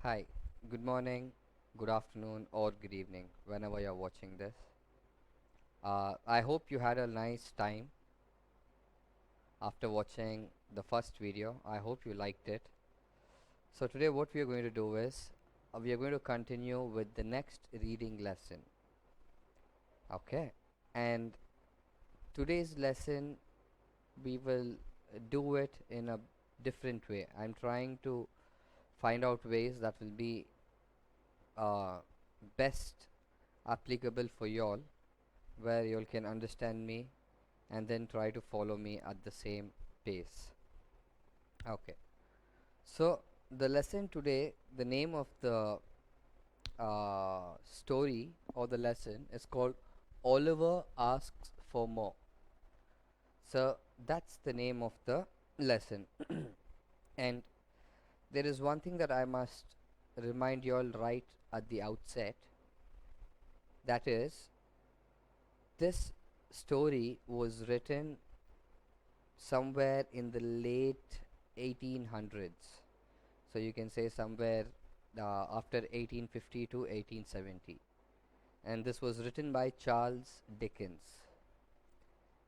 Hi, good morning, good afternoon, or good evening, whenever you're watching this. I hope you had a nice time after watching the first video. I hope you liked it. So, today, what we are going to do is we are going to continue with the next reading lesson. Okay, and today's lesson we will do it in a different way. I'm trying to find out ways that will be uh, best applicable for y'all, where you all can understand me and then try to follow me at the same pace. Okay, so the lesson today, the name of the story or the lesson is called Oliver Asks for More. So that's the name of the lesson. And there is one thing that I must remind you all right at the outset, that is, this story was written somewhere in the late 1800s. So you can say somewhere after 1850 to 1870. And this was written by Charles Dickens.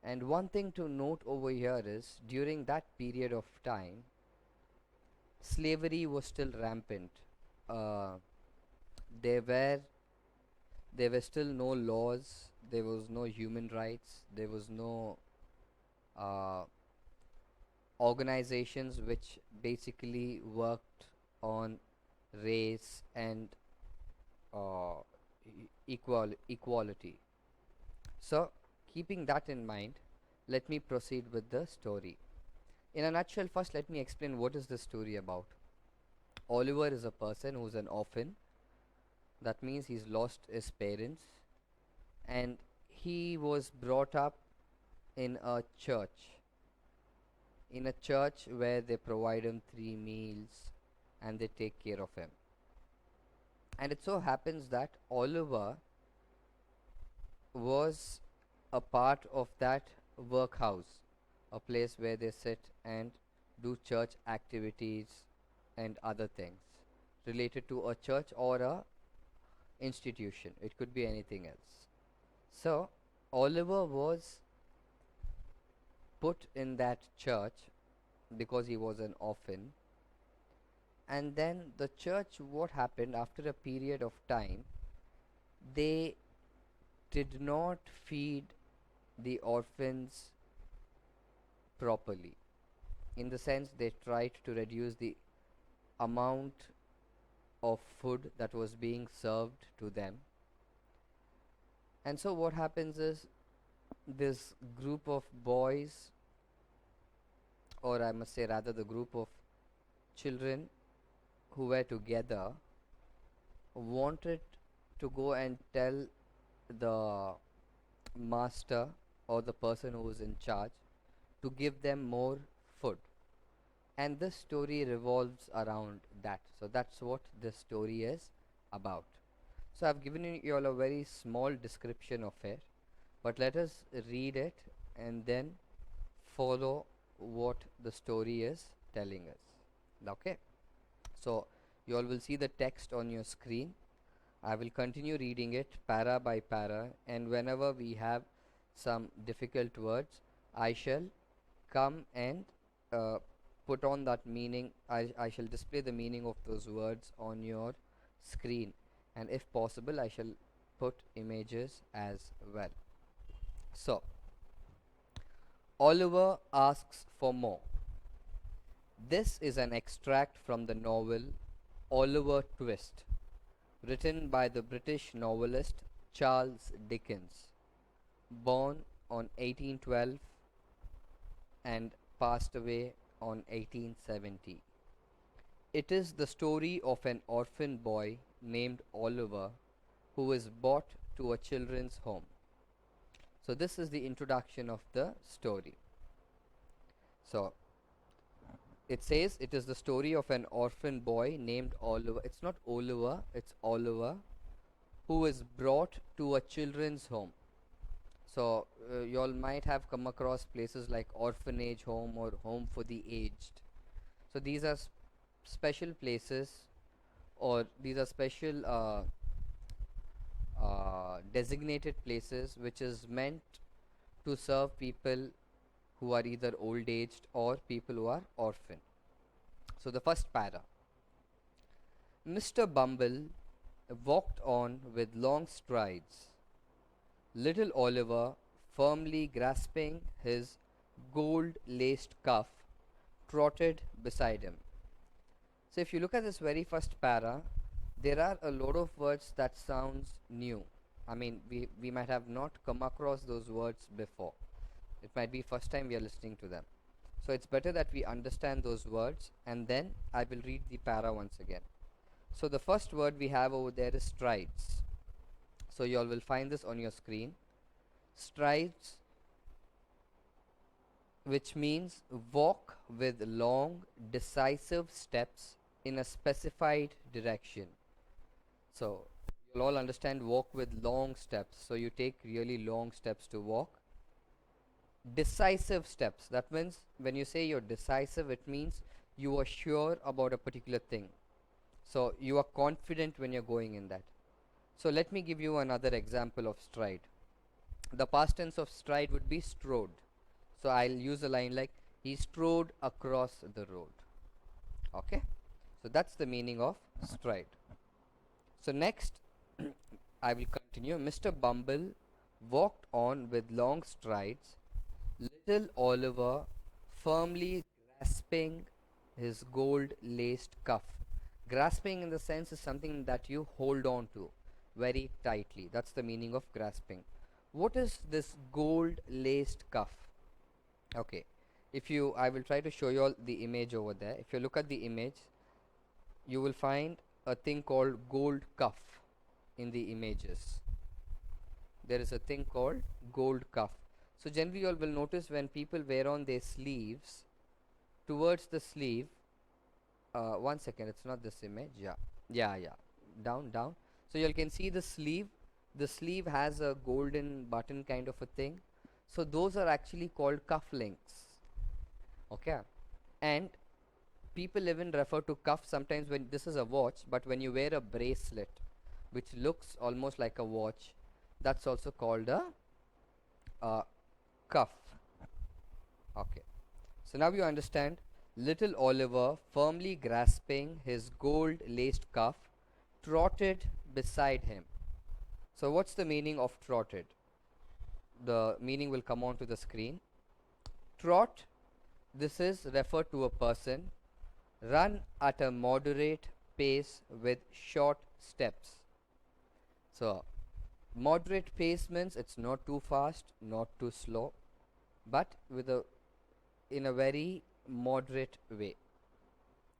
And one thing to note over here is during that period of time, slavery was still rampant. Uh, there were there were still no laws. There was no human rights. There was no uh, organizations which basically worked on race and uh, equality. So, keeping that in mind, let me proceed with the story. In a nutshell, first let me explain what is this story about. Oliver is a person who's an orphan. That means he's lost his parents, and he was brought up in a church. In a church where they provide him 3 meals and they take care of him. And it so happens that Oliver was a part of that workhouse, a place where they sit and do church activities and other things related to a church or a institution. It could be anything else. So Oliver was put in that church because he was an orphan. And then the church, what happened after a period of time, they did not feed the orphans properly. In the sense, they tried to reduce the amount of food that was being served to them. And so, what happens is this group of boys, or I must say, rather, the group of children who were together, wanted to go and tell the master or the person who was in charge to give them more food. And this story revolves around that. So that's what this story is about. So I've given you all a very small description of it, but let us read it and then follow what the story is telling us. Okay, so you all will see the text on your screen. I will continue reading it para by para, and whenever we have some difficult words, I shall come and uh, put on that meaning. I shall display the meaning of those words on your screen, and if possible, I shall put images as well. So, Oliver asks for more. This is an extract from the novel Oliver Twist, written by the British novelist Charles Dickens, born on 1812 and passed away on 1870. It is the story of an orphan boy named Oliver who is brought to a children's home. So this is the introduction of the story. So it says it is the story of an orphan boy named Oliver. It's not Oliver, it's Oliver, who is brought to a children's home. So you all might have come across places like orphanage home or home for the aged. So these are special places or these are special designated places which is meant to serve people who are either old aged or people who are orphan. So the first para. Mr. Bumble walked on with long strides, little Oliver firmly grasping his gold laced cuff trotted beside him. So if you look at this very first para, there are a lot of words that sounds new. I mean, we might have not come across those words before. It might be first time we are listening to them. So it's better that we understand those words, and then I will read the para once again. So the first word we have over there is strides. So you all will find this on your screen. Strides, which means walk with long, decisive steps in a specified direction. So you'll all understand walk with long steps. So you take really long steps to walk. Decisive steps. That means when you say you're decisive, it means you are sure about a particular thing. So you are confident when you're going in that. So let me give you another example of stride. The past tense of stride would be strode. So I'll use a line like, he strode across the road. Okay? So that's the meaning of stride. So next, I will continue. Mr. Bumble walked on with long strides, little Oliver firmly grasping his gold laced cuff. Grasping in the sense is something that you hold on to very tightly. That's the meaning of grasping. What is this gold laced cuff? Okay, I will try to show you all the image over there. If you look at the image, you will find a thing called gold cuff in the images. There is a thing called gold cuff. So generally you all will notice when people wear on their sleeves, towards the sleeve, one second, it's not this image, yeah, down. So you all can see the sleeve has a golden button kind of a thing. So those are actually called cufflinks. Okay, and people even refer to cuff sometimes when this is a watch, but when you wear a bracelet which looks almost like a watch, that's also called a cuff. Okay, so now you understand. Little Oliver, firmly grasping his gold laced cuff, trotted beside him. So what's the meaning of trotted? The meaning will come onto the screen. Trot, this is referred to a person, run at a moderate pace with short steps. So moderate pace means it's not too fast, not too slow, but in a very moderate way.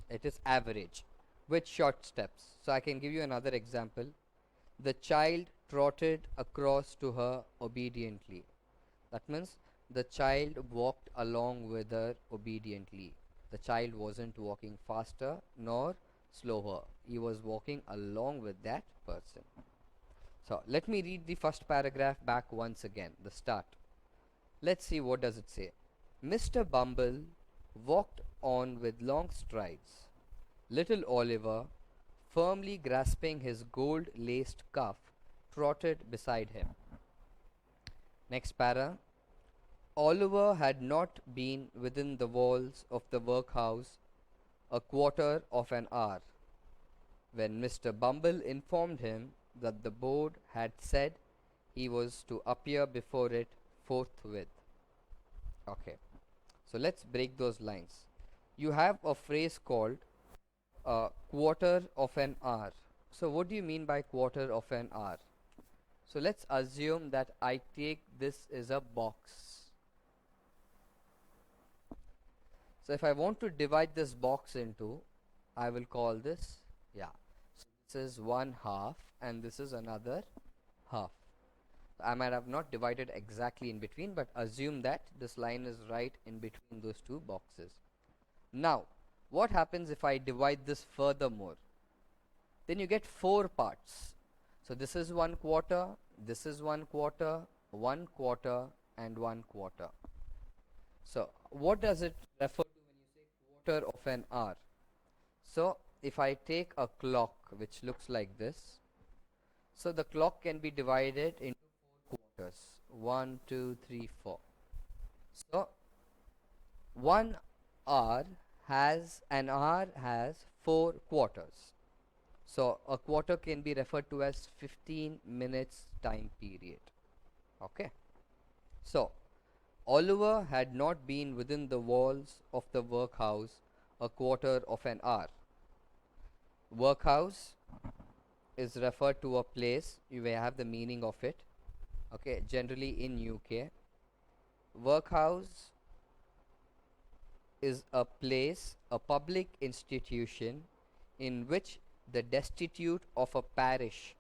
It is average with short steps. So I can give you another example. The child trotted across to her obediently. That means the child walked along with her obediently. The child wasn't walking faster nor slower. He was walking along with that person. So let me read the first paragraph back once again, the start. Let's see what does it say. Mr. Bumble walked on with long strides. Little Oliver, firmly grasping his gold-laced cuff, trotted beside him. Next para. Oliver had not been within the walls of the workhouse a quarter of an hour when Mr. Bumble informed him that the board had said he was to appear before it forthwith. Okay, so let's break those lines. You have a phrase called a quarter of an hour. So what do you mean by quarter of an hour? So let's assume that I take this as a box. So if I want to divide this box into, I will call this, so this is one half and this is another half. I might have not divided exactly in between, but assume that this line is right in between those two boxes. Now, what happens if I divide this furthermore? Then you get 4 parts. So this is 1/4, this is 1/4, 1/4 and 1/4. So what does it refer to when you say quarter of an hour? So if I take a clock, which looks like this. So the clock can be divided into 4 quarters. 1, 2, 3, 4. So 1 hour an hour has 4 quarters. So a quarter can be referred to as 15 minutes time period. Okay. So Oliver had not been within the walls of the workhouse a quarter of an hour. Workhouse is referred to a place, you may have the meaning of it, okay, generally in UK. Workhouse is a place, a public institution in which the destitute of a parish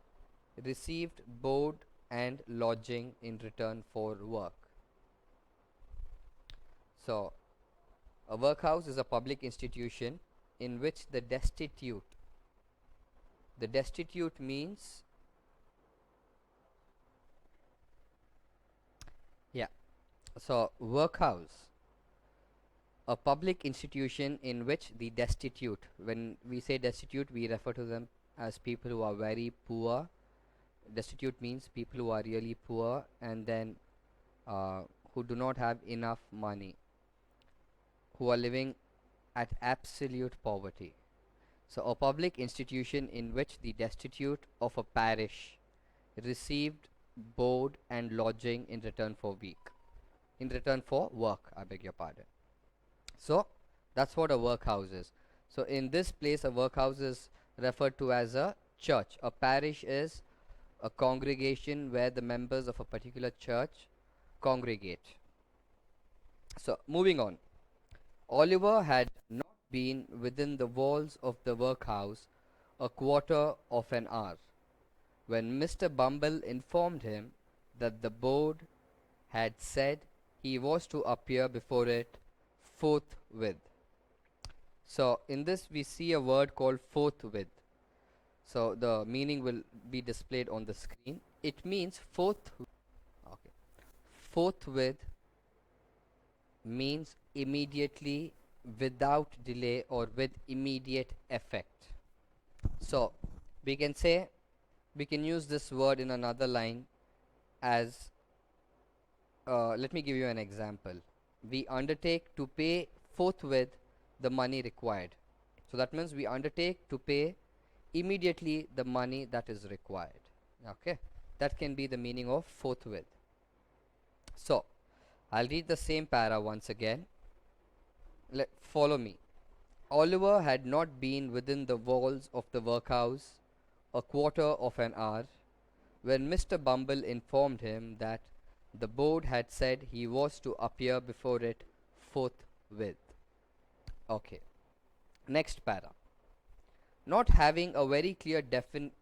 received board and lodging in return for work. So a workhouse is a public institution in which the destitute means, yeah, so workhouse, a public institution in which the destitute, when we say destitute, we refer to them as people who are very poor. Destitute means people who are really poor and then who do not have enough money, who are living at absolute poverty. So a public institution in which the destitute of a parish received board and lodging in return for work, I beg your pardon. So that's what a workhouse is. So in this place, a workhouse is referred to as a church. A parish is a congregation where the members of a particular church congregate. So moving on. Oliver had not been within the walls of the workhouse a quarter of an hour when Mr. Bumble informed him that the board had said he was to appear before it forthwith. So in this we see a word called forthwith. So the meaning will be displayed on the screen. It means okay. Forthwith means immediately, without delay, or with immediate effect. So we can use this word in another line as let me give you an example. We undertake to pay forthwith the money required. So that means we undertake to pay immediately the money that is required. Okay, that can be the meaning of forthwith. So I'll read the same para once again. Follow me. Oliver had not been within the walls of the workhouse a quarter of an hour when Mr. Bumble informed him that the board had said he was to appear before it forthwith. Okay. Next para. Not having a very clear defined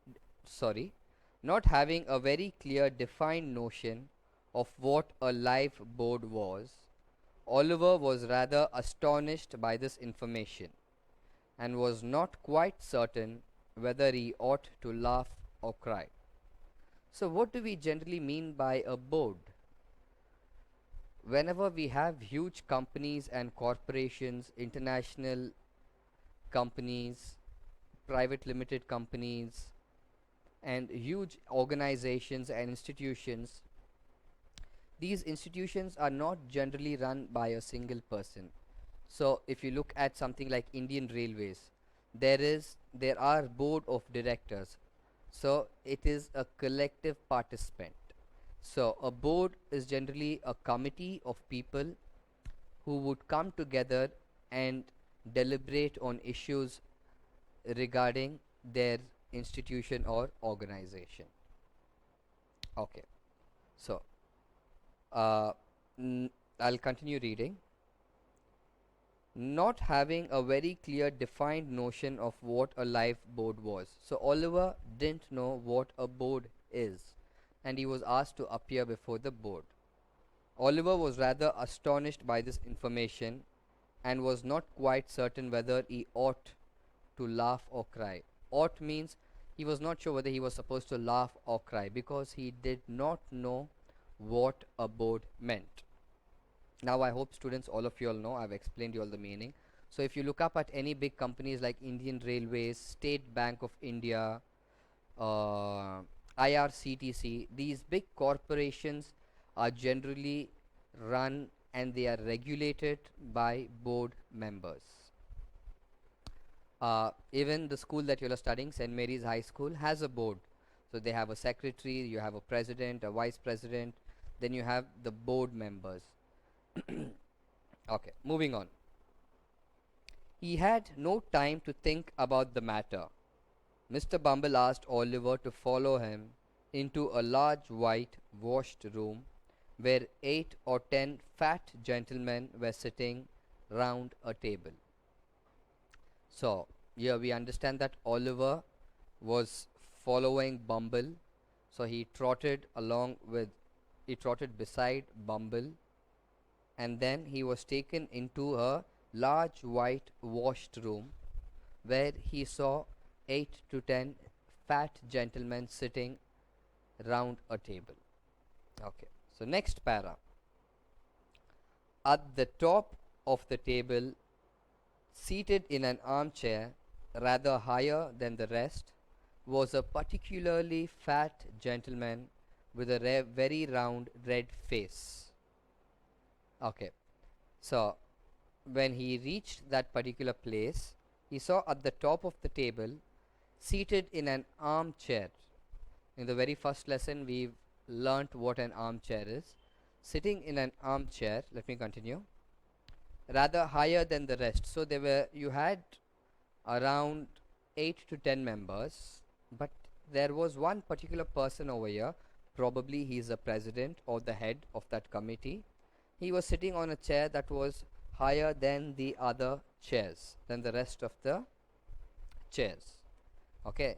notion of what a live board was, Oliver was rather astonished by this information and was not quite certain whether he ought to laugh or cry. So what do we generally mean by a board? Whenever we have huge companies and corporations, international companies, private limited companies, and huge organizations and institutions, these institutions are not generally run by a single person. So if you look at something like Indian Railways, there are board of directors. So it is a collective participant. So a board is generally a committee of people who would come together and deliberate on issues regarding their institution or organization. Okay, so I'll continue reading. Not having a very clear defined notion of what a live board was. So Oliver didn't know what a board is, and he was asked to appear before the board. Oliver was rather astonished by this information and was not quite certain whether he ought to laugh or cry. Ought means he was not sure whether he was supposed to laugh or cry because he did not know what a board meant. Now I hope students, all of you all know, I've explained you all the meaning. So if you look up at any big companies like Indian Railways, State Bank of India, uh, IRCTC, these big corporations are generally run and they are regulated by board members. Even the school that you are studying, St. Mary's High School, has a board. So they have a secretary, you have a president, a vice president, then you have the board members. Okay, moving on. He had no time to think about the matter. Mr. Bumble asked Oliver to follow him into a large white washed room where 8 or 10 fat gentlemen were sitting round a table. So, here we understand that Oliver was following Bumble. So he trotted beside Bumble, and then he was taken into a large white washed room where he saw 8 to 10 fat gentlemen sitting round a table. Okay, so next para. At the top of the table, seated in an armchair rather higher than the rest, was a particularly fat gentleman with a very round red face. Okay, so when he reached that particular place, he saw at the top of the table, seated in an armchair. In the very first lesson, we've learnt what an armchair is. Sitting in an armchair, let me continue, rather higher than the rest. So you had around 8 to 10 members, but there was one particular person over here, probably he is the president or the head of that committee. He was sitting on a chair that was higher than the other chairs, than the rest of the chairs. Okay,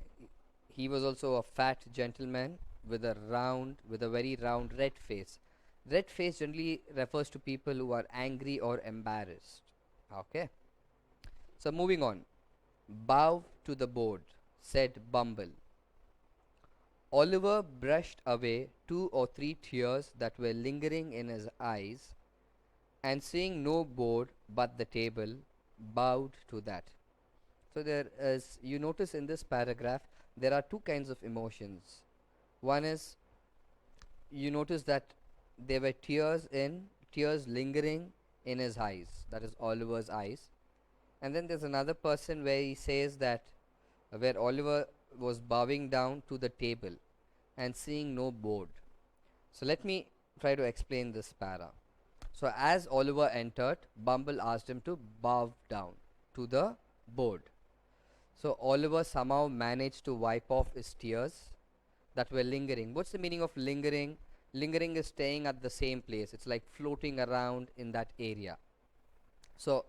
he was also a fat gentleman with a very round red face. Red face generally refers to people who are angry or embarrassed. Okay, so moving on. Bow to the board, said Bumble. Oliver brushed away 2 or 3 tears that were lingering in his eyes, and seeing no board but the table, bowed to that. So there is, you notice in this paragraph, there are two kinds of emotions. One is, you notice that there were tears lingering in his eyes, that is Oliver's eyes. And then there's another person where he says that where Oliver was bowing down to the table and seeing no board. So let me try to explain this para. So as Oliver entered, Bumble asked him to bow down to the board. So Oliver somehow managed to wipe off his tears that were lingering. What's the meaning of lingering? Lingering is staying at the same place. It's like floating around in that area. So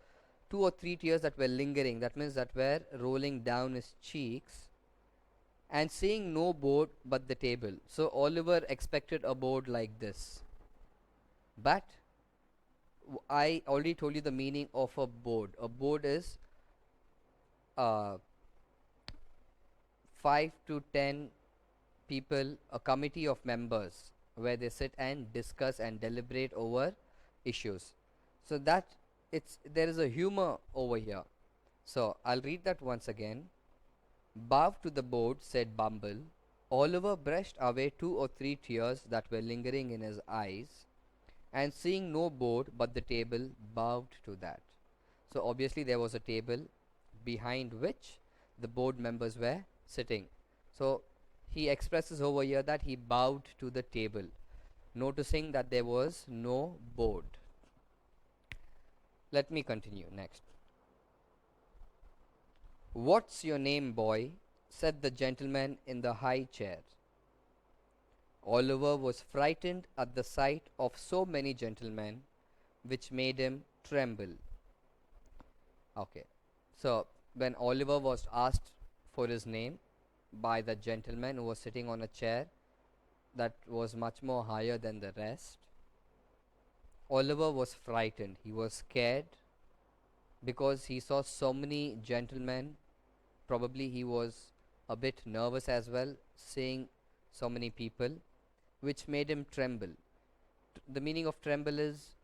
2 or 3 tears that were lingering, that means that were rolling down his cheeks, and seeing no board but the table. So Oliver expected a board like this, but I already told you the meaning of a board. A board is 5 to 10 people, a committee of members, where they sit and discuss and deliberate over issues. So that there is a humor over here. So I'll read that once again. Bow to the board, said Bumble. Oliver brushed away 2 or 3 tears that were lingering in his eyes, and seeing no board but the table, bowed to that. So obviously there was a table behind which the board members were sitting. So he expresses over here that he bowed to the table, noticing that there was no board. Let me continue next. What's your name, boy? Said the gentleman in the high chair. Oliver was frightened at the sight of so many gentlemen, which made him tremble. Okay, so when Oliver was asked for his name by the gentleman who was sitting on a chair that was much more higher than the rest, Oliver was frightened. He was scared because he saw so many gentlemen. Probably he was a bit nervous as well, seeing so many people, which made him tremble. The meaning of tremble is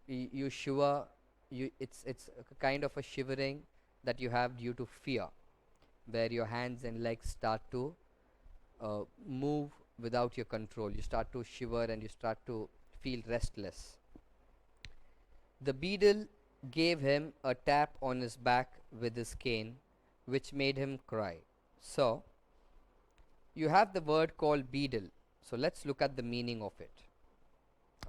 you shiver it's a kind of a shivering that you have due to fear, where your hands and legs start to move without your control. You start to shiver and you start to feel restless. The beadle gave him a tap on his back with his cane, which made him cry. So, you have the word called beadle. So, let's look at the meaning of it.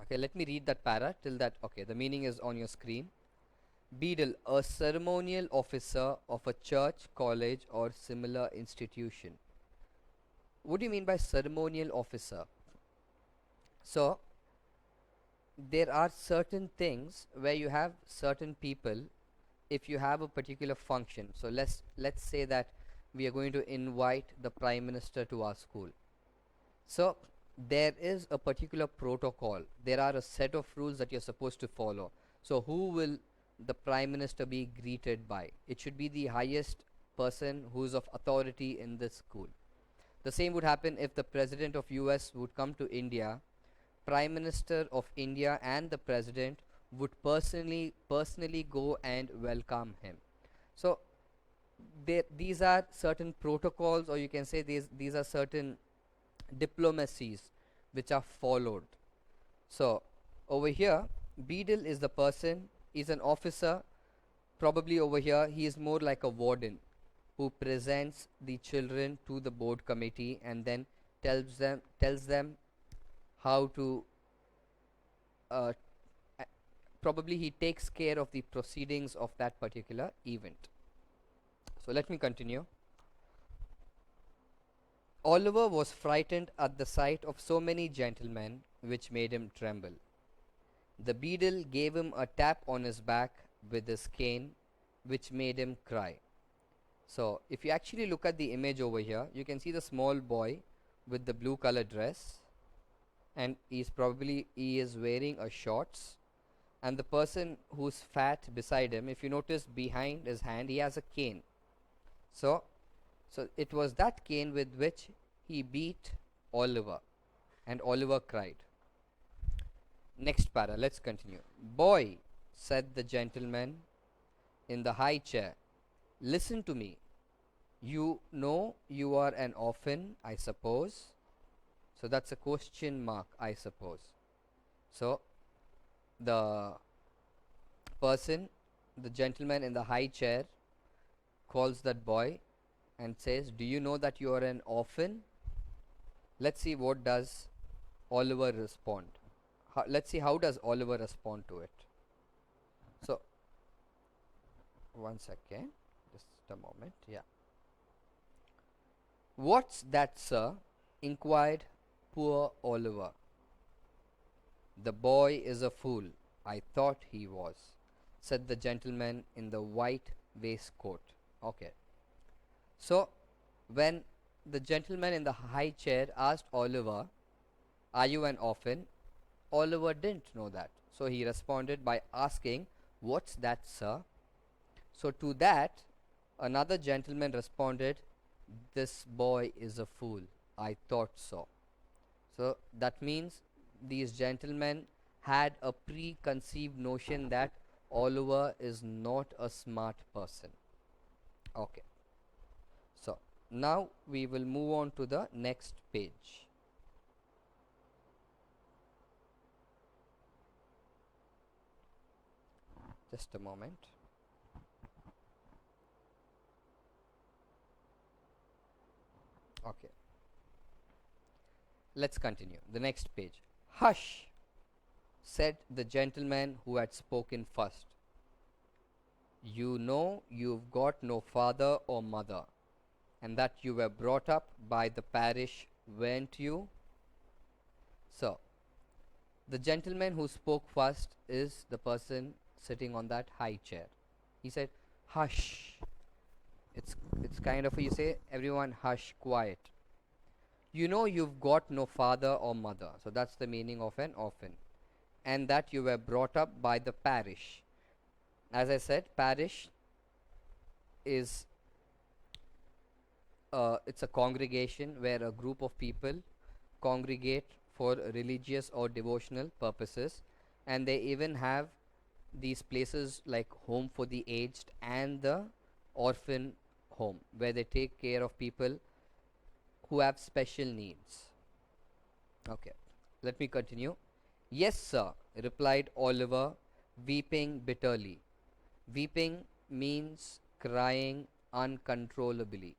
Okay, let me read that para till that. Okay, the meaning is on your screen. Beadle, a ceremonial officer of a church, college, or similar institution. What do you mean by ceremonial officer? So, there are certain things where you have certain people. If you have a particular function, so let's say that we are going to invite the prime minister to our school. So there is a particular protocol. There are a set of rules that you're supposed to follow. So who will the prime minister be greeted by? It should be the highest person who is of authority in this school. The same would happen if the president of US would come to India. Prime Minister of India and the president would personally go and welcome him. So these are certain protocols, or you can say these are certain diplomacies which are followed. So over here, beadle is the person, is an officer. Probably over here he is more like a warden who presents the children to the board committee and then tells them how to probably he takes care of the proceedings of that particular event. So let me continue. Oliver was frightened at the sight of so many gentlemen, which made him tremble. The beadle gave him a tap on his back with his cane, which made him cry. So if you actually look at the image over here, you can see the small boy with the blue color dress, and he is wearing a shorts, and the person who's fat beside him, if you notice behind his hand, he has a cane. So it was that cane with which he beat Oliver, and Oliver cried. Next para, let's continue. Boy, said the gentleman in the high chair, listen to me. You know you are an orphan, I suppose. So that's a question mark, I suppose. So the gentleman in the high chair calls that boy and says, do you know that you are an orphan? Let's see what does Oliver respond. Let's see how does Oliver respond to it. So one second, just a moment. Yeah. What's that, sir? Inquired poor Oliver. The boy is a fool. I thought he was, said the gentleman in the white waistcoat. Okay. So when the gentleman in the high chair asked Oliver, are you an orphan? Oliver didn't know that. So he responded by asking, what's that, sir? So to that, another gentleman responded, this boy is a fool. I thought so. So that means these gentlemen had a preconceived notion that Oliver is not a smart person. Okay. So now we will move on to the next page. Just a moment. Okay. Let's continue. The next page. Hush, said the gentleman who had spoken first. You know you've got no father or mother, and that you were brought up by the parish, weren't you? So, the gentleman who spoke first is the person sitting on that high chair. He said, hush. It's kind of, you say, everyone hush, quiet. You know you've got no father or mother. So that's the meaning of an orphan. And that you were brought up by the parish. As I said, parish is it's a congregation where a group of people congregate for religious or devotional purposes, and they even have these places like home for the aged and the orphan home, where they take care of people who have special needs. Okay, let me continue. Yes, sir, replied Oliver, weeping bitterly. Weeping means crying uncontrollably.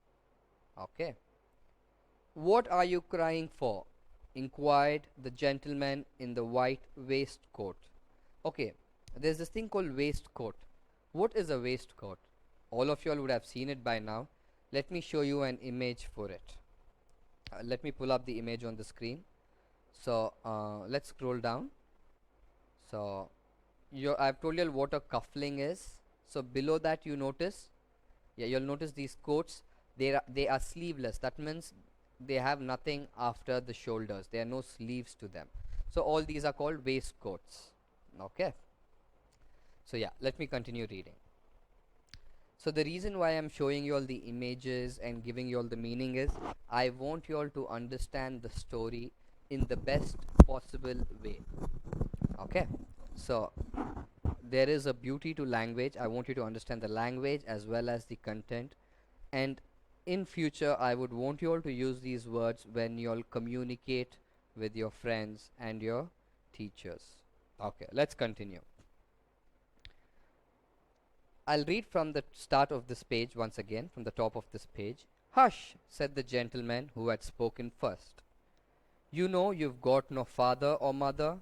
Okay. What are you crying for? Inquired the gentleman in the white waistcoat. Okay, there's this thing called waistcoat. What is a waistcoat? All of you all would have seen it by now. Let me show you an image for it. Let me pull up the image on the screen. So let's scroll down. So I've told you all what a cuffling is. So below that you notice, yeah, you'll notice these coats. They are sleeveless. That means they have nothing after the shoulders. There are no sleeves to them. So all these are called waistcoats. Okay. So yeah, let me continue reading. So the reason why I'm showing you all the images and giving you all the meaning is I want you all to understand the story in the best possible way. Okay. So there is a beauty to language. I want you to understand the language as well as the content, and in future I would want you all to use these words when you all communicate with your friends and your teachers. Okay, let's continue. I'll read from the start of this page once again, from the top of this page. Hush, said the gentleman who had spoken first. You know you've got no father or mother,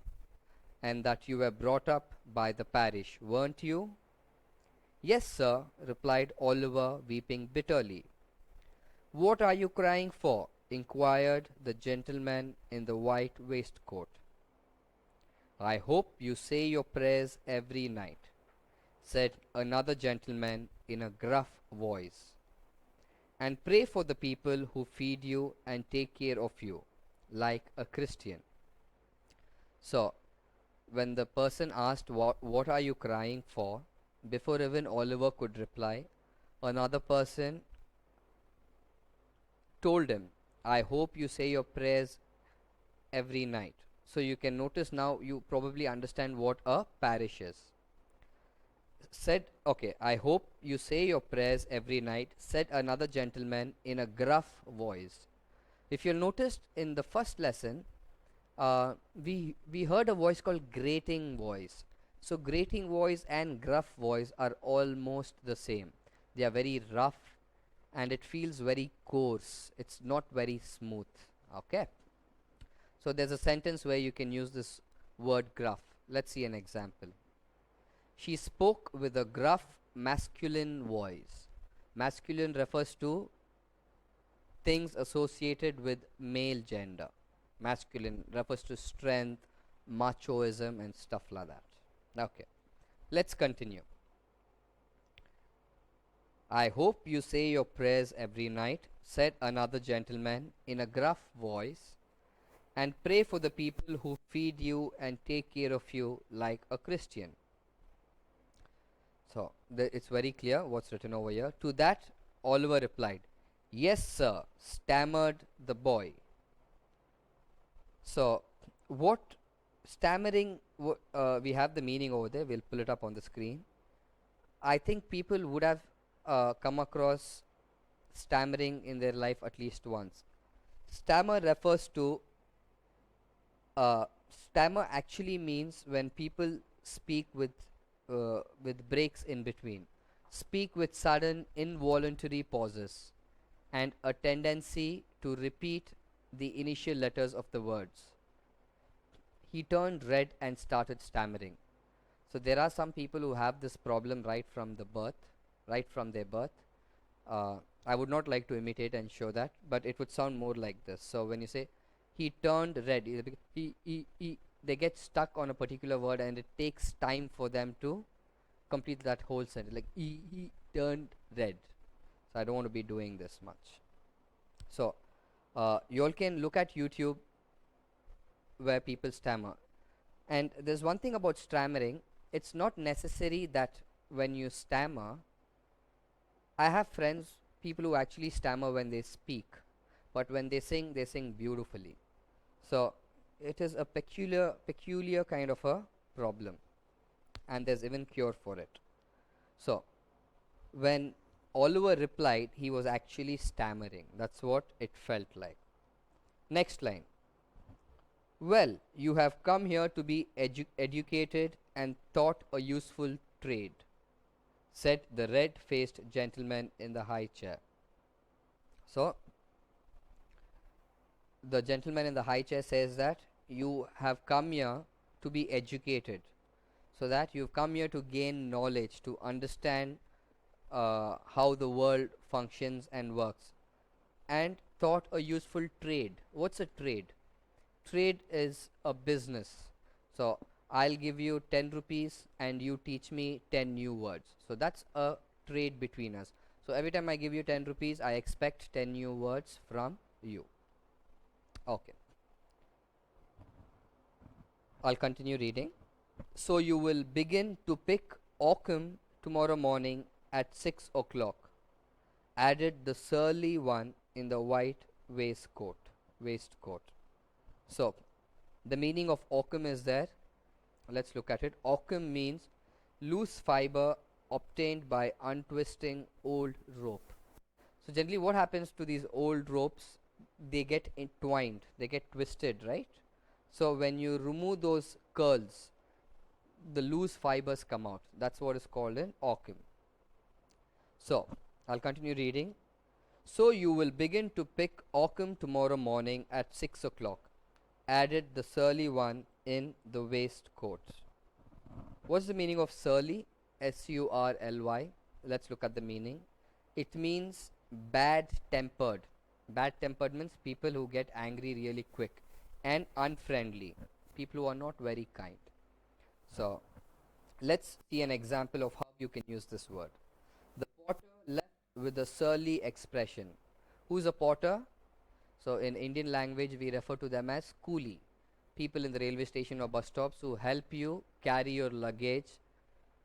and that you were brought up by the parish, weren't you? Yes, sir, replied Oliver, weeping bitterly. What are you crying for? Inquired the gentleman in the white waistcoat. I hope you say your prayers every night, said another gentleman in a gruff voice, and pray for the people who feed you and take care of you, like a Christian. So, when the person asked, what are you crying for? Before even Oliver could reply, another person told him, I hope you say your prayers every night. So you can notice now, you probably understand what a parish is. Said, okay, I hope you say your prayers every night, said another gentleman in a gruff voice. If you'll notice in the first lesson, we heard a voice called grating voice. So grating voice and gruff voice are almost the same. They are very rough and it feels very coarse. It's not very smooth. Okay. So there's a sentence where you can use this word gruff. Let's see an example. She spoke with a gruff masculine voice. Masculine refers to things associated with male gender. Masculine refers to strength, machoism and stuff like that. Okay, let's continue. I hope you say your prayers every night, said another gentleman in a gruff voice, and pray for the people who feed you and take care of you like a Christian. So, it's very clear what's written over here. To that, Oliver replied, Yes, sir, stammered the boy. So, what stammering, we have the meaning over there, we'll pull it up on the screen. I think people would have come across stammering in their life at least once. Stammer refers to, stammer actually means when people speak with breaks in between, speak with sudden involuntary pauses, and a tendency to repeat the initial letters of the words. He turned red and started stammering. So there are some people who have this problem right from their birth. I would not like to imitate and show that, but it would sound more like this. So when you say he turned red, they get stuck on a particular word and it takes time for them to complete that whole sentence. Like he turned red. So I don't want to be doing this much. So you all can look at YouTube where people stammer. And there's one thing about stammering, it's not necessary that when you stammer, I have friends, people who actually stammer when they speak, but when they sing beautifully. So it is a peculiar kind of a problem. and there's even cure for it. So, when Oliver replied, he was actually stammering. That's what it felt like. Next line. Well, you have come here to be educated and taught a useful trade, said the red-faced gentleman in the high chair. So, the gentleman in the high chair says that you have come here to be educated, so that you've come here to gain knowledge, to understand how the world functions and works, and taught a useful trade. What's a trade? Trade is a business. So I'll give you 10 rupees and you teach me 10 new words. So that's a trade between us. So every time I give you 10 rupees, I expect 10 new words from you. Okay. I'll continue reading. So you will begin to pick oakum tomorrow morning at 6 o'clock, added the surly one in the white waistcoat. So, the meaning of oakum is there. Let's look at it. Oakum means loose fiber obtained by untwisting old rope. So, generally what happens to these old ropes? They get entwined, they get twisted, right? So, when you remove those curls, the loose fibers come out. That's what is called an oakum. So, I'll continue reading. So you will begin to pick oakum tomorrow morning at 6 o'clock, added the surly one in the waistcoat. What's the meaning of surly? S-U-R-L-Y. Let's look at the meaning. It means bad-tempered. Bad-tempered means people who get angry really quick, and unfriendly, people who are not very kind. So, let's see an example of how you can use this word. The porter left with a surly expression. Who's a porter? So in Indian language we refer to them as coolie, people in the railway station or bus stops who help you carry your luggage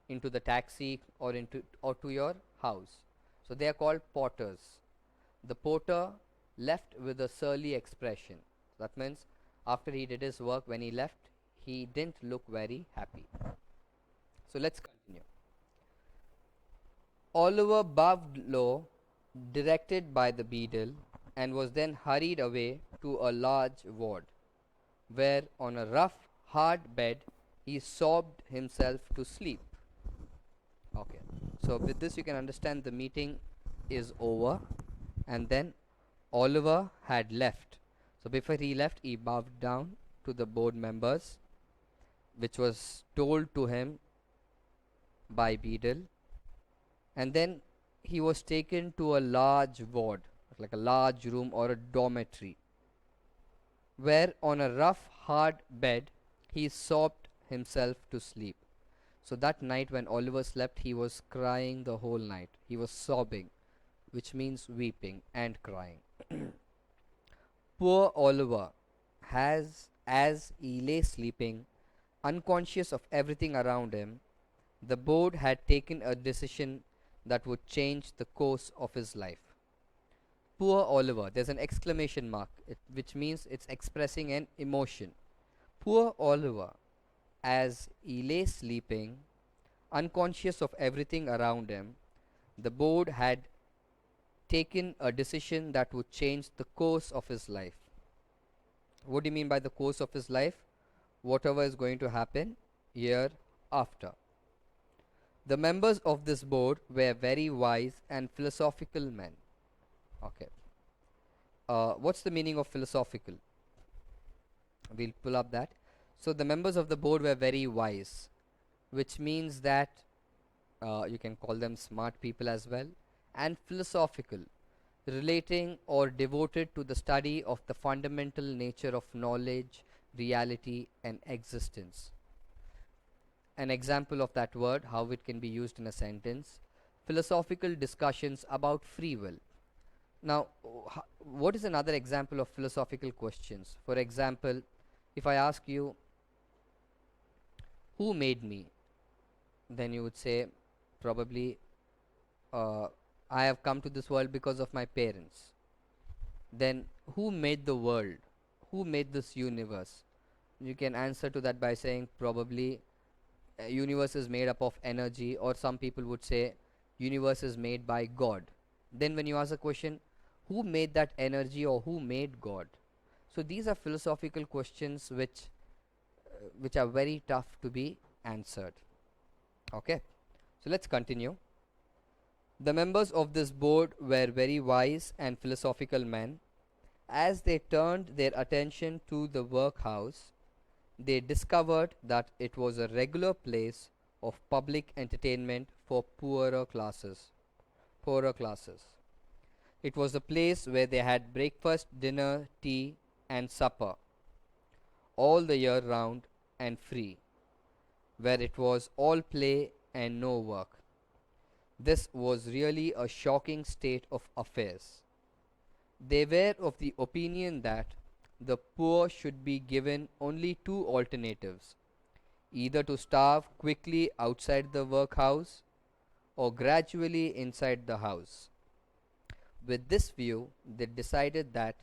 into the taxi or to your house. So they are called porters. The porter left with a surly expression. That means after he did his work, when he left, he didn't look very happy. So let's continue. Oliver bowed low, directed by the beadle, and was then hurried away to a large ward, where on a rough, hard bed he sobbed himself to sleep. Okay, so with this you can understand the meeting is over, and then Oliver had left. So before he left, he bowed down to the board members, which was told to him by beadle, and then he was taken to a large ward, like a large room or a dormitory, where on a rough, hard bed he sobbed himself to sleep. So that night when Oliver slept, he was crying the whole night. He was sobbing, which means weeping and crying. Poor Oliver, as he lay sleeping, unconscious of everything around him, the board had taken a decision that would change the course of his life. Poor Oliver, there's an exclamation mark, which means it's expressing an emotion. Poor Oliver, as he lay sleeping, unconscious of everything around him, the board had taken a decision that would change the course of his life. What do you mean by the course of his life? Whatever is going to happen hereafter. The members of this board were very wise and philosophical men. Okay. What's the meaning of philosophical? We'll pull up that. So the members of the board were very wise, which means that you can call them smart people as well, and philosophical, relating or devoted to the study of the fundamental nature of knowledge, reality, and existence. An example of that word, how it can be used in a sentence: philosophical discussions about free will. Now, what is another example of philosophical questions? For example, if I ask you, who made me? Then you would say, probably, I have come to this world because of my parents. Then, who made the world? Who made this universe? You can answer to that by saying, probably, universe is made up of energy, or some people would say universe is made by God. Then when you ask a question, who made that energy or who made God? So these are philosophical questions which are very tough to be answered. Okay, so let's continue. The members of this board were very wise and philosophical men. As they turned their attention to the workhouse, they discovered that it was a regular place of public entertainment for poorer classes. Poorer classes. It was a place where they had breakfast, dinner, tea, and supper, all the year round and free, where it was all play and no work. This was really a shocking state of affairs. They were of the opinion that the poor should be given only two alternatives: either to starve quickly outside the workhouse or gradually inside the house. With this view, they decided that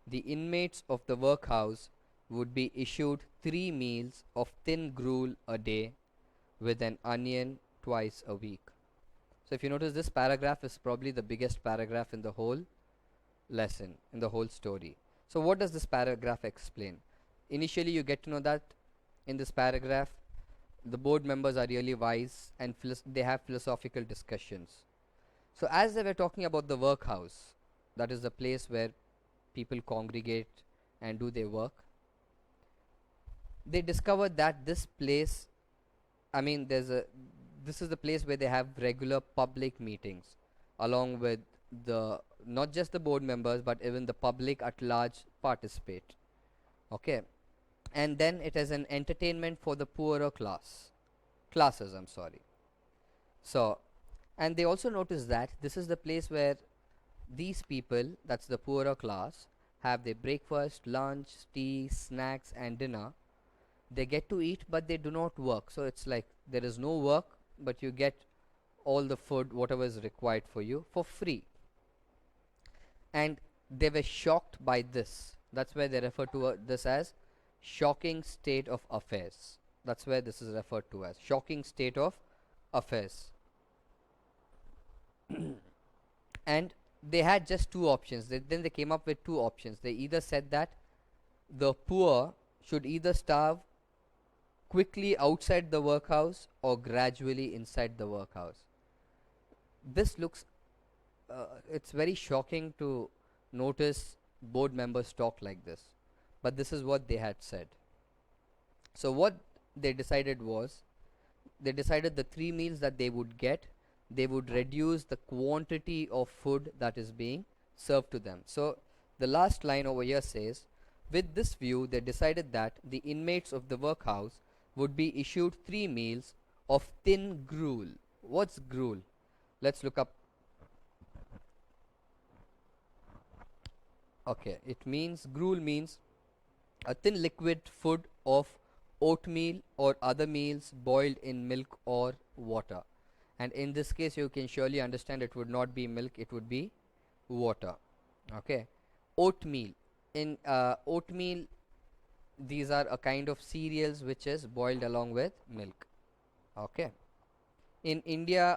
the inmates of the workhouse would be issued 3 meals of thin gruel a day with an onion twice a week. So if you notice, this paragraph is probably the biggest paragraph in the whole lesson, in the whole story. So what does this paragraph explain? Initially you get to know that in this paragraph the board members are really wise and they have philosophical discussions. So as they were talking about the workhouse, that is the place where people congregate and do their work, they discovered that this place, this is the place where they have regular public meetings, along with the not just the board members but even the public at large participate. Okay, and then it is an entertainment for the poorer classes. I'm sorry. So, and they also notice that this is the place where these people, that's the poorer class, have their breakfast, lunch, tea, snacks, and dinner. They get to eat, but they do not work. So it's like there is no work, but you get all the food, whatever is required for you, for free. And they were shocked by this. That's why they refer to this as shocking state of affairs. That's where this is referred to as shocking state of affairs. And they had just two options. Then they came up with two options. They either said that the poor should either starve quickly outside the workhouse or gradually inside the workhouse. This looks, it's very shocking to notice board members talk like this, but this is what they had said. So what they decided was, they decided the 3 meals that they would get, they would reduce the quantity of food that is being served to them. So the last line over here says, with this view they decided that the inmates of the workhouse would be issued 3 meals of thin gruel. What's gruel? Let's look up. Okay, it means, gruel means a thin liquid food of oatmeal or other meals boiled in milk or water. And in this case you can surely understand it would not be milk, it would be water. Okay, oatmeal. In oatmeal, these are a kind of cereals which is boiled along with milk. Okay, in India,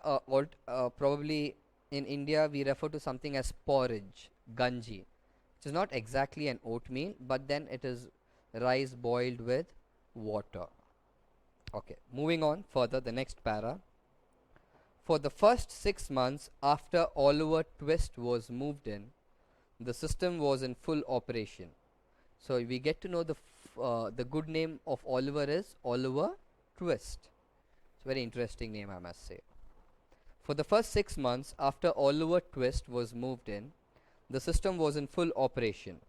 probably in India we refer to something as porridge, ganji, which is not exactly an oatmeal, but then it is rice boiled with water. Okay, moving on further, the next para. For the first 6 months after Oliver Twist was moved in, the system was in full operation. So we get to know the good name of Oliver is Oliver Twist. It's a very interesting name, I must say. For the first 6 months after Oliver Twist was moved in, the system was in full operation.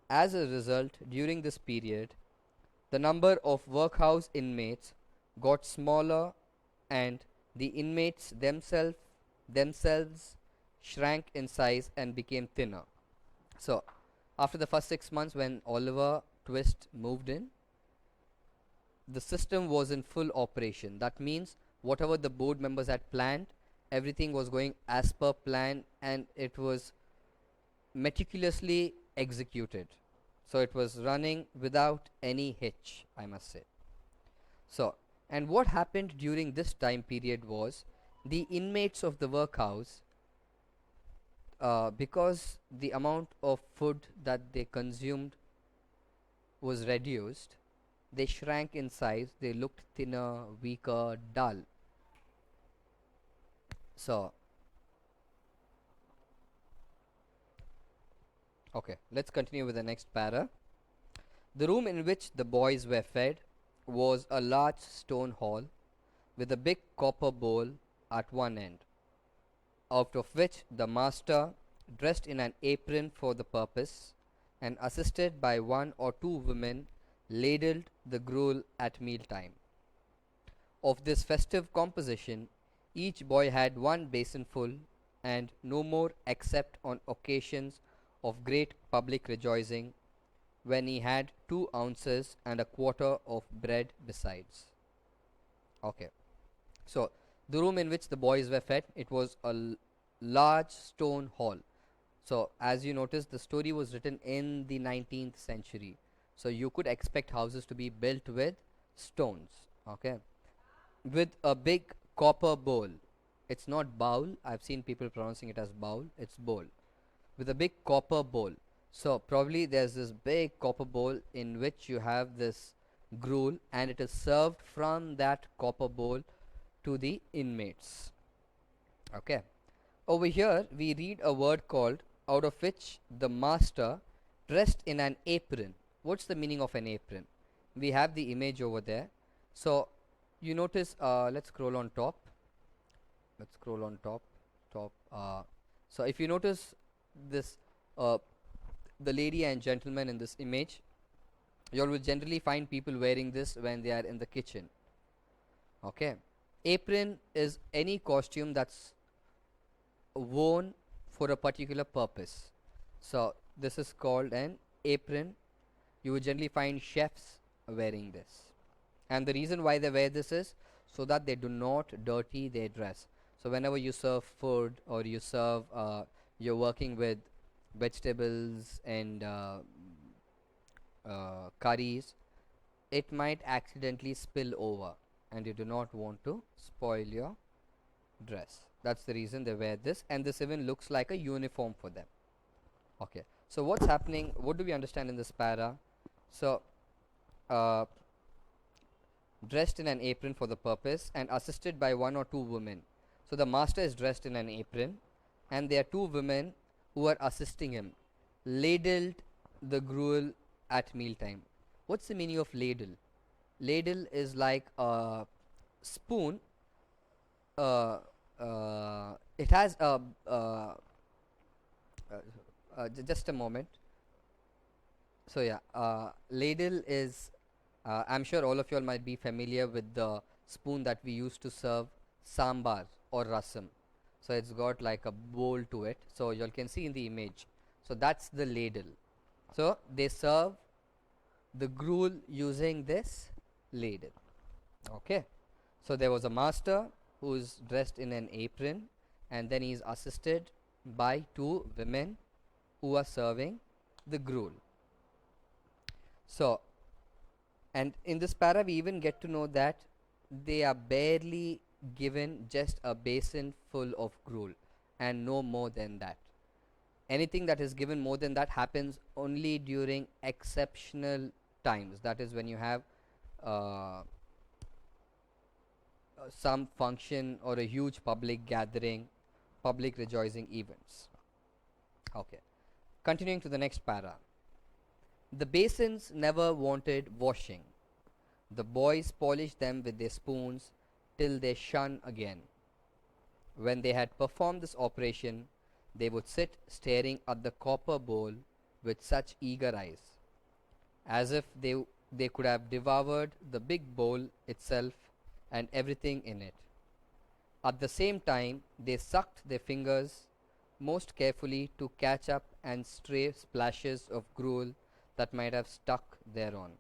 As a result, during this period, the number of workhouse inmates got smaller and the inmates themselves shrank in size and became thinner. So after the first 6 months when Oliver Twist moved in, the system was in full operation. That means whatever the board members had planned, everything was going as per plan and it was meticulously executed. So it was running without any hitch, I must say. So, And what happened during this time period was the inmates of the workhouse, because the amount of food that they consumed was reduced, they shrank in size, they looked thinner, weaker, dull. So, okay, let's continue with the next para. The room in which the boys were fed was a large stone hall with a big copper bowl at one end, out of which the master, dressed in an apron for the purpose, and assisted by one or two women, ladled the gruel at mealtime. Of this festive composition, each boy had one basinful, and no more except on occasions of great public rejoicing, when he had 2 ounces and a quarter of bread besides. Okay. So, the room in which the boys were fed, it was a large stone hall. So, as you notice, the story was written in the 19th century. So, you could expect houses to be built with stones. Okay. With a big copper bowl. It's not bowl. I've seen people pronouncing it as bowl. It's bowl. With a big copper bowl. So, probably there's this big copper bowl in which you have this gruel, and it is served from that copper bowl to the inmates. Okay. Over here, we read a word called, out of which the master, dressed in an apron. What's the meaning of an apron? We have the image over there. So, you notice, let's scroll on top. Let's scroll on top. So, if you notice this, the lady and gentleman in this image, you will generally find people wearing this when they are in the kitchen. Okay. Apron is any costume that's worn for a particular purpose. So, this is called an apron. You would generally find chefs wearing this. And the reason why they wear this is so that they do not dirty their dress. So, whenever you serve food, or you serve, you're working with vegetables and curries, it might accidentally spill over, and you do not want to spoil your dress. That's the reason they wear this, and this even looks like a uniform for them. Okay. So, what's happening? What do we understand in this para? So, dressed in an apron for the purpose and assisted by one or two women. So, the master is dressed in an apron, and there are two women who are assisting him. Ladled the gruel at mealtime. What's the meaning of ladle? Ladle is like a spoon. It has a just a moment. So, yeah, ladle is, I'm sure all of you all might be familiar with the spoon that we use to serve sambar or rasam. So, it's got like a bowl to it. So, you all can see in the image. So, that's the ladle. So, they serve the gruel using this ladle. Okay. So, there was a master who is dressed in an apron, and then he is assisted by two women who are serving the gruel. So, and in this para we even get to know that they are barely given just a basin full of gruel, and no more than that. Anything that is given more than that happens only during exceptional times. That is when you have some function or a huge public gathering, public rejoicing events. Okay. Continuing to the next para. The basins never wanted washing. The boys polished them with their spoons till they shone again. When they had performed this operation, they would sit staring at the copper bowl with such eager eyes, as if they could have devoured the big bowl itself and everything in it. At the same time, they sucked their fingers most carefully to catch up and stray splashes of gruel that might have stuck thereon.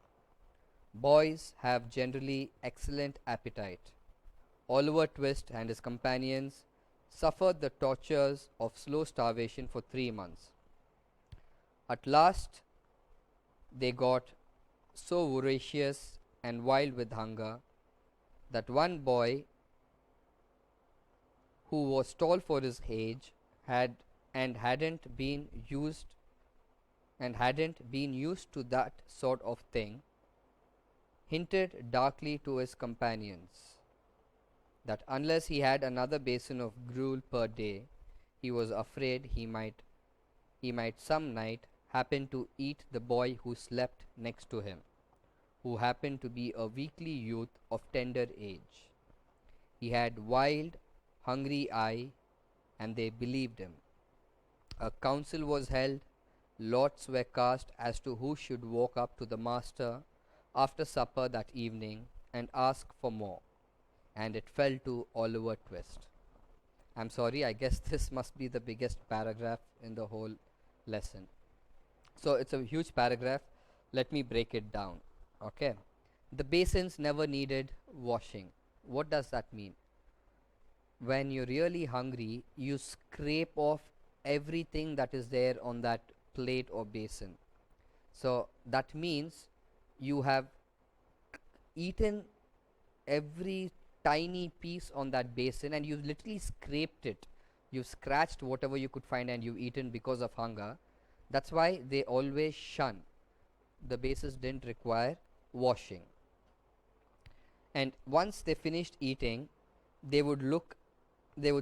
Boys have generally excellent appetite. Oliver Twist and his companions suffered the tortures of slow starvation for 3 months. At last, they got so voracious and wild with hunger that one boy who was tall for his age had and hadn't been used to that sort of thing, hinted darkly to his companions that unless he had another basin of gruel per day, he was afraid he might some night happen to eat the boy who slept next to him, who happened to be a weakly youth of tender age. He had wild, hungry eye, and they believed him. A council was held, lots were cast as to who should walk up to the master after supper that evening and ask for more, and it fell to Oliver Twist. I'm sorry, I guess this must be the biggest paragraph in the whole lesson. So it's a huge paragraph. Let me break it down. Okay. The basins never needed washing. What does that mean? When you're really hungry, you scrape off everything that is there on that plate or basin. So that means you have eaten every tiny piece on that basin and you've literally scraped it. You've scratched whatever you could find and you've eaten because of hunger. That's why they always shun. The basins didn't require washing. And once they finished eating, they would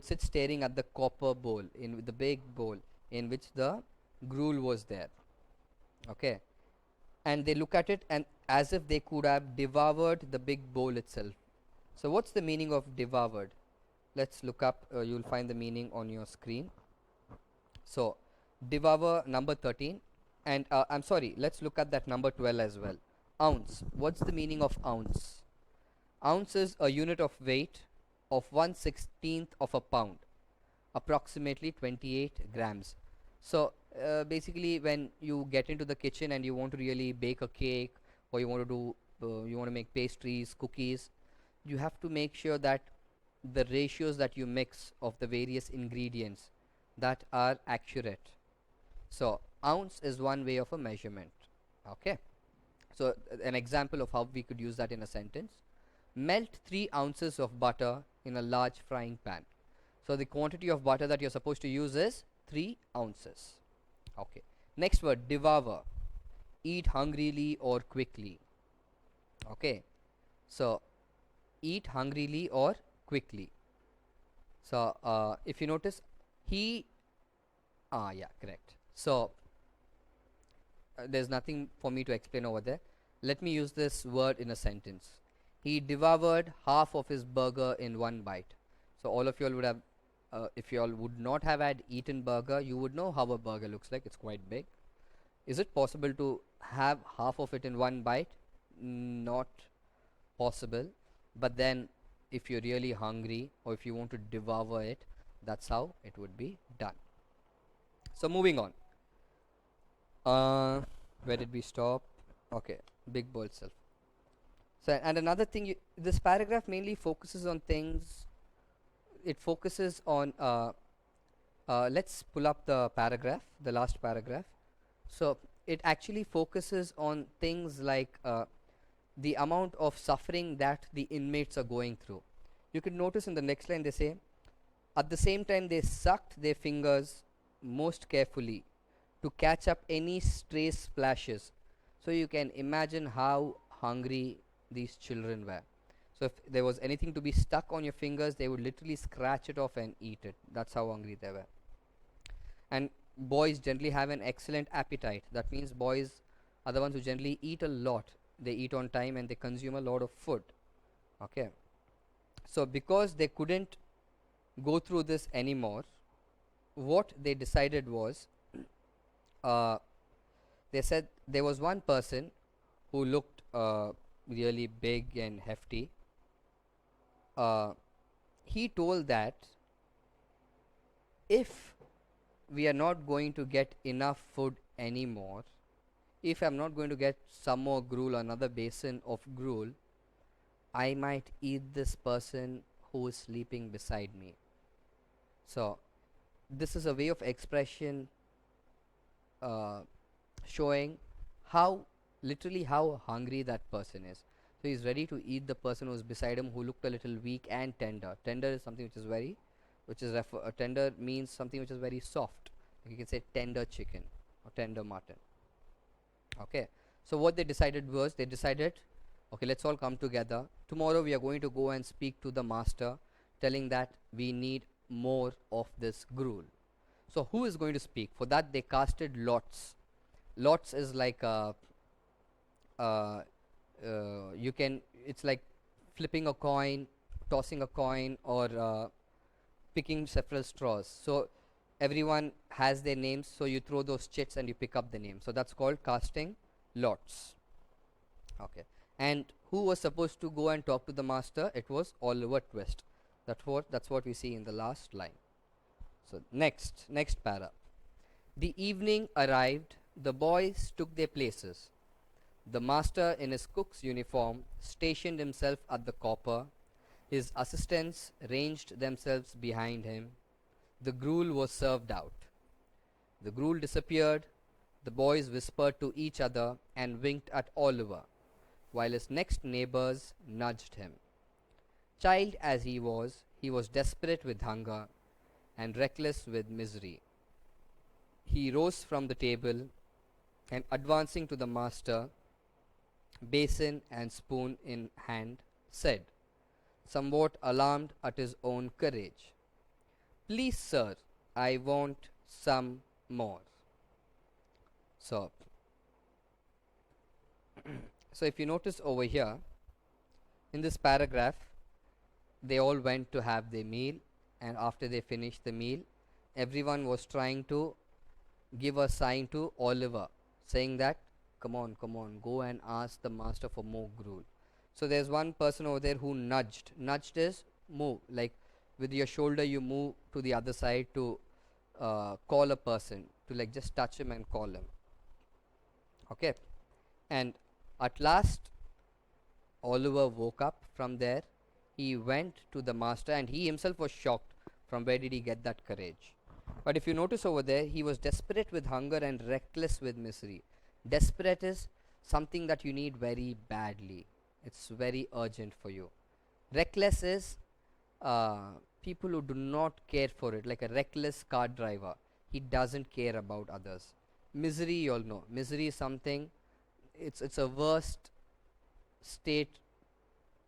sit staring at the copper bowl, in the big bowl in which the gruel was there. Okay. And they look at it and as if they could have devoured the big bowl itself. So what's the meaning of devoured? Let's look up, you'll find the meaning on your screen. So devour, number 13, and I'm sorry, let's look at that number 12 as well. Ounce. What's the meaning of ounce? Ounce is a unit of weight of 1/16th of a pound, approximately 28 grams. So basically, when you get into the kitchen and you want to really bake a cake, or you want to make pastries, cookies, you have to make sure that the ratios that you mix of the various ingredients that are accurate. So ounce is one way of a measurement. Okay. So an example of how we could use that in a sentence: melt 3 ounces of butter in a large frying pan. So the quantity of butter that you're supposed to use is 3 ounces. Okay. Next word, devour. Eat hungrily or quickly. Okay. So eat hungrily or quickly. So if you notice, correct. So there's nothing for me to explain over there. Let me use this word in a sentence. He devoured half of his burger in one bite. So all of you all would have, if you all would not have had eaten burger, you would know how a burger looks like. It's quite big. Is it possible to have half of it in one bite? Not possible. But then if you're really hungry or if you want to devour it, that's how it would be done. So moving on. Where did we stop? Okay, big bowl self. So and another thing, this paragraph mainly focuses on things. It focuses on. Let's pull up the paragraph, the last paragraph. So it actually focuses on things like the amount of suffering that the inmates are going through. You can notice in the next line they say, at the same time they sucked their fingers most carefully to catch up any stray splashes. So you can imagine how hungry these children were. So if there was anything to be stuck on your fingers, they would literally scratch it off and eat it. That's how hungry they were. And boys generally have an excellent appetite. That means boys are the ones who generally eat a lot. They eat on time and they consume a lot of food. Okay. So because they couldn't go through this anymore, what they decided was, they said there was one person who looked really big and hefty. He told that if we are not going to get enough food anymore, if I'm not going to get some more gruel, another basin of gruel, I might eat this person who is sleeping beside me. So this is a way of expression showing how literally how hungry that person is. So he's ready to eat the person who's beside him, who looked a little weak and tender. Tender is something which is very, tender means something which is very soft. Like you can say tender chicken or tender mutton. Okay. So what they decided was, they decided, okay, let's all come together. Tomorrow we are going to go and speak to the master, telling that we need more of this gruel. So who is going to speak? For that they casted lots. Lots is like uh, you can, it's like flipping a coin, tossing a coin, or picking several straws. So everyone has their names, so you throw those chits and you pick up the name. So that's called casting lots. Okay. And who was supposed to go and talk to the master? It was Oliver Twist. That's what we see in the last line. So next para. The evening arrived, the boys took their places. The master in his cook's uniform stationed himself at the copper. His assistants ranged themselves behind him. The gruel was served out. The gruel disappeared. The boys whispered to each other and winked at Oliver, while his next neighbors nudged him. Child as he was desperate with hunger and reckless with misery. He rose from the table and, advancing to the master, basin and spoon in hand, said, somewhat alarmed at his own courage, please, sir, I want some more. So, so if you notice over here, in this paragraph, they all went to have their meal, and after they finished the meal, everyone was trying to give a sign to Oliver, saying that, come on, go and ask the master for more gruel. So there's one person over there who nudged. Nudged is move, like with your shoulder you move to the other side to call a person, to like just touch him and call him. Okay. And at last Oliver woke up from there. He went to the master and he himself was shocked. From where did he get that courage? But if you notice over there, he was desperate with hunger and reckless with misery. Desperate is something that you need very badly. It's very urgent for you. Reckless is people who do not care for it, like a reckless car driver. He doesn't care about others. Misery, you all know. Misery is something, it's a worst state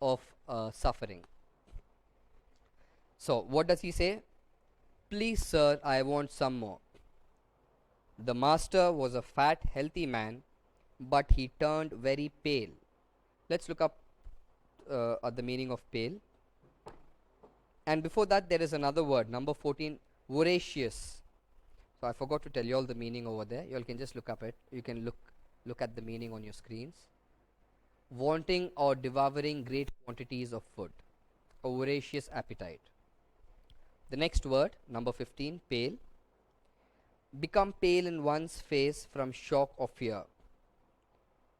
of suffering. So what does he say? Please, sir, I want some more. The master was a fat, healthy man, but he turned very pale. Let's look up at the meaning of pale. And before that, there is another word, number 14, voracious. So I forgot to tell you all the meaning over there. You all can just look up it. You can look at the meaning on your screens. Wanting or devouring great quantities of food. A voracious appetite. The next word, number 15, pale. Become pale in one's face from shock or fear.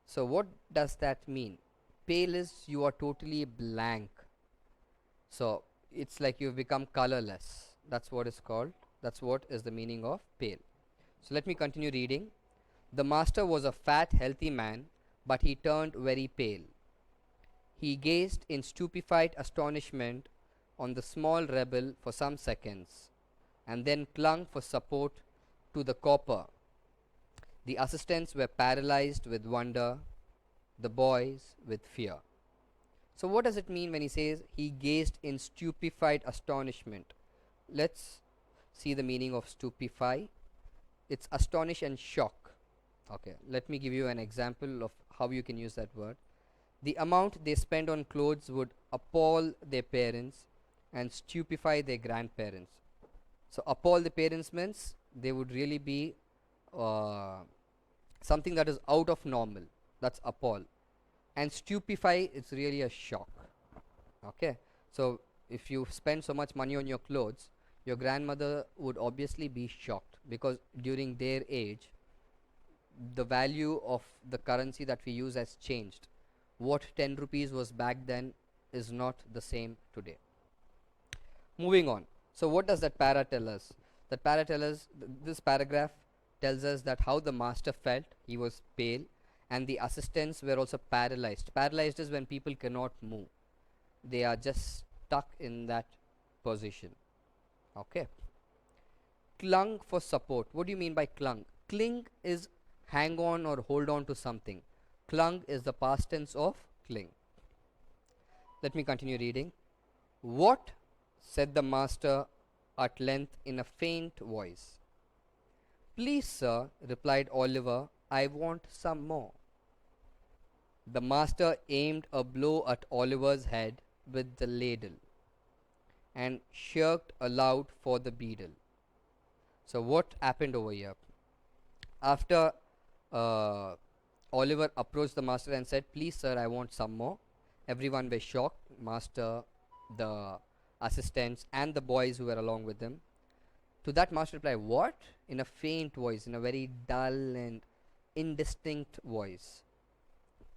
So what does that mean? Pale is you are totally blank. So it's like you've become colorless. That's what it's called. That's what is the meaning of pale. So let me continue reading. The master was a fat, healthy man, but he turned very pale. He gazed in stupefied astonishment on the small rebel for some seconds, and then clung for support to the copper. The assistants were paralyzed with wonder, the boys with fear. So what does it mean when he says he gazed in stupefied astonishment? Let's see the meaning of stupefy. It's astonish and shock. Okay, let me give you an example of how you can use that word. The amount they spend on clothes would appall their parents and stupefy their grandparents. So appall the parents means they would really be something that is out of normal. That's appall. And stupefy, it's really a shock. Okay, so if you spend so much money on your clothes, your grandmother would obviously be shocked, because during their age the value of the currency that we use has changed. What 10 rupees was back then is not the same today. Moving on. So what does that para tell us? That para tell us, this paragraph tells us that how the master felt. He was pale, and the assistants were also paralyzed. Paralyzed is when people cannot move. They are just stuck in that position. Okay. Clung for support. What do you mean by clung? Cling is hang on or hold on to something. Clung is the past tense of cling. Let me continue reading. What? Said the master at length in a faint voice. Please, sir, replied Oliver, I want some more. The master aimed a blow at Oliver's head with the ladle and shrieked aloud for the beadle. So what happened over here? After uh, Oliver approached the master and said, please sir, I want some more. Everyone was shocked, master, the assistants and the boys who were along with him. To that master replied, what? In a faint voice, in a very dull and indistinct voice.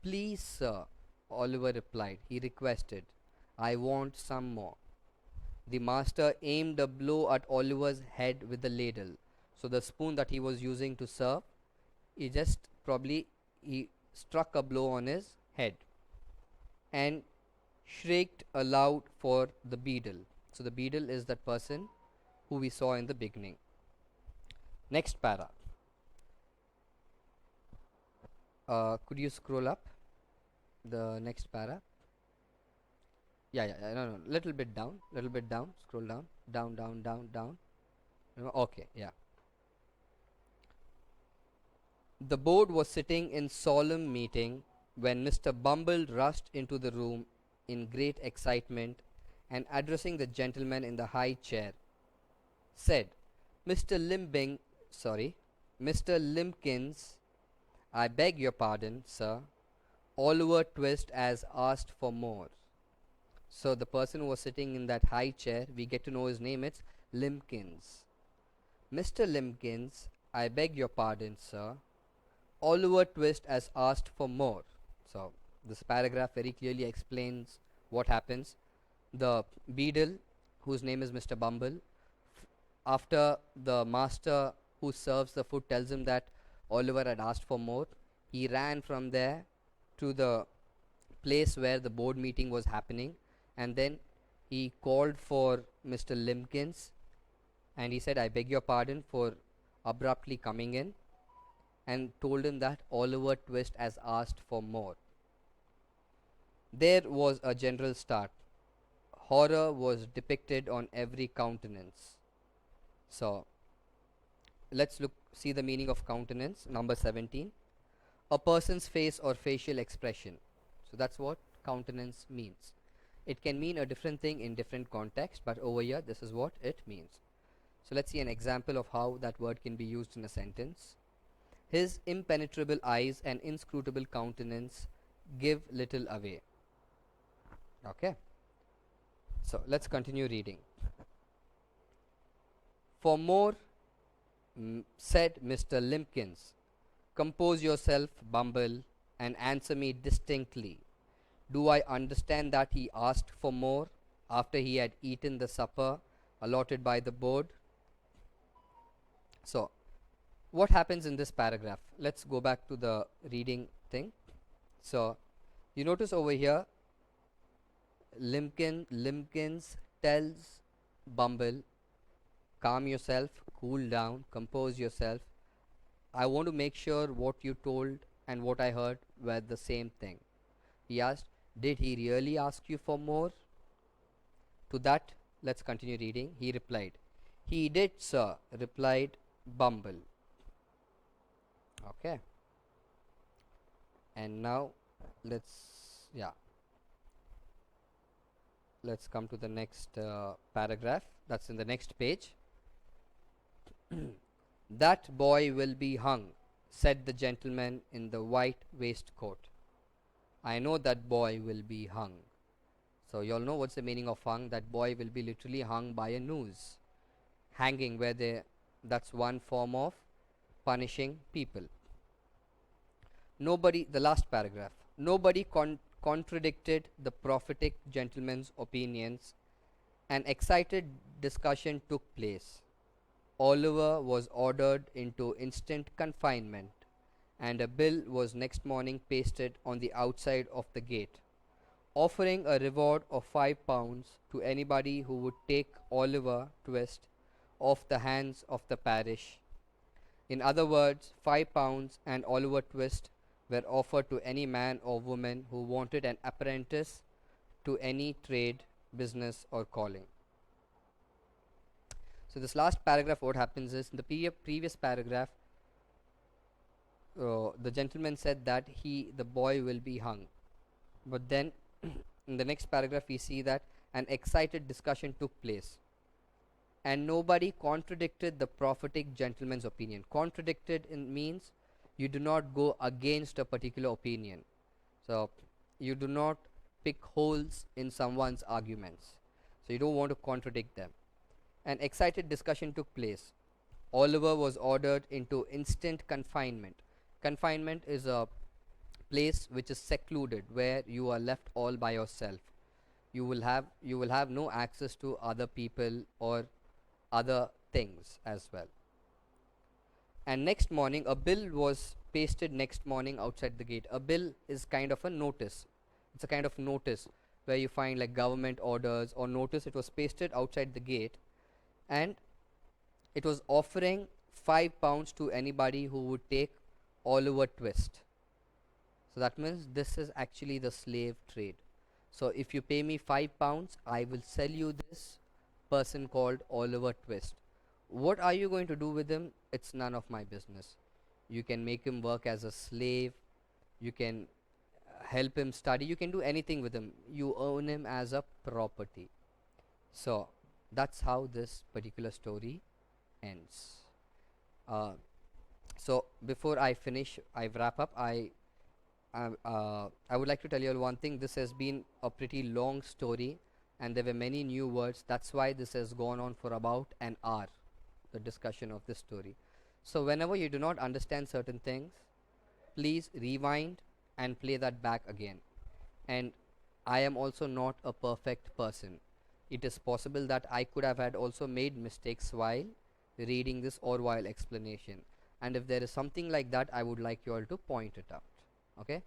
Please sir, Oliver replied. He requested, I want some more. The master aimed a blow at Oliver's head with the ladle. So the spoon that he was using to serve, he struck a blow on his head and shrieked aloud for the beadle. So the beadle is that person who we saw in the beginning. Next para. Could you scroll up the next para? No, little bit down, scroll down. Okay, yeah. The board was sitting in solemn meeting when Mr. Bumble rushed into the room in great excitement and addressing the gentleman in the high chair, said, Mr. Limpkins, I beg your pardon, sir. Oliver Twist has asked for more. So the person who was sitting in that high chair, we get to know his name, it's Limpkins. Mr. Limpkins, I beg your pardon, sir. Oliver Twist has asked for more. So this paragraph very clearly explains what happens. The beadle, whose name is Mr. Bumble, after the master who serves the food tells him that Oliver had asked for more, he ran from there to the place where the board meeting was happening, and then he called for Mr. Limpkins and he said, I beg your pardon for abruptly coming in, and told him that Oliver Twist has asked for more. There was a general start. Horror was depicted on every countenance. So let's see the meaning of countenance. Number 17. A person's face or facial expression. So that's what countenance means. It can mean a different thing in different contexts, but over here this is what it means. So let's see an example of how that word can be used in a sentence. His impenetrable eyes and inscrutable countenance give little away. Okay. So let's continue reading. For more, said Mr. Limpkins, compose yourself, Bumble, and answer me distinctly. Do I understand that he asked for more after he had eaten the supper allotted by the board? So what happens in this paragraph? Let's go back to the reading thing. So you notice over here, Limpkins tells Bumble, calm yourself, cool down, compose yourself. I want to make sure what you told and what I heard were the same thing. He asked, did he really ask you for more? To that, let's continue reading. He replied, he did, sir, replied Bumble. Okay. And now let's come to the next paragraph. That's in the next page. That boy will be hung, said the gentleman in the white waistcoat. I know that boy will be hung. So you all know what's the meaning of hung. That boy will be literally hung by a noose. Hanging, that's one form of punishing people. The last paragraph. Nobody contradicted the prophetic gentleman's opinions. An excited discussion took place. Oliver was ordered into instant confinement, and a bill was next morning pasted on the outside of the gate, offering a reward of £5 to anybody who would take Oliver Twist off the hands of the parish. In other words, £5 and Oliver Twist were offered to any man or woman who wanted an apprentice to any trade, business, or calling. So this last paragraph, what happens is, in the previous paragraph, the gentleman said that the boy will be hung. But then in the next paragraph we see that an excited discussion took place, and nobody contradicted the prophetic gentleman's opinion. Contradicted means you do not go against a particular opinion. So you do not pick holes in someone's arguments. So you don't want to contradict them. An excited discussion took place. Oliver was ordered into instant confinement. Confinement is a place which is secluded, where you are left all by yourself. You will have no access to other people or other things as well. And next morning a bill was pasted next morning outside the gate. A bill is kind of a notice. It's a kind of notice where you find like government orders or notice. It was pasted outside the gate, and it was offering £5 to anybody who would take Oliver Twist. So that means this is actually the slave trade. So if you pay me £5, I will sell you this person called Oliver Twist. What are you going to do with him? It's none of my business. You can make him work as a slave. You can help him study. You can do anything with him. You own him as a property. So that's how this particular story ends. So before I finish, I wrap up, I would like to tell you all one thing. This has been a pretty long story, and there were many new words. That's why this has gone on for about an hour, the discussion of this story. So whenever you do not understand certain things, please rewind and play that back again. And I am also not a perfect person. It is possible that I could have had also made mistakes while reading this or while explanation. And if there is something like that, I would like you all to point it out. Okay?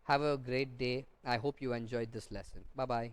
Have a great day. I hope you enjoyed this lesson. Bye bye.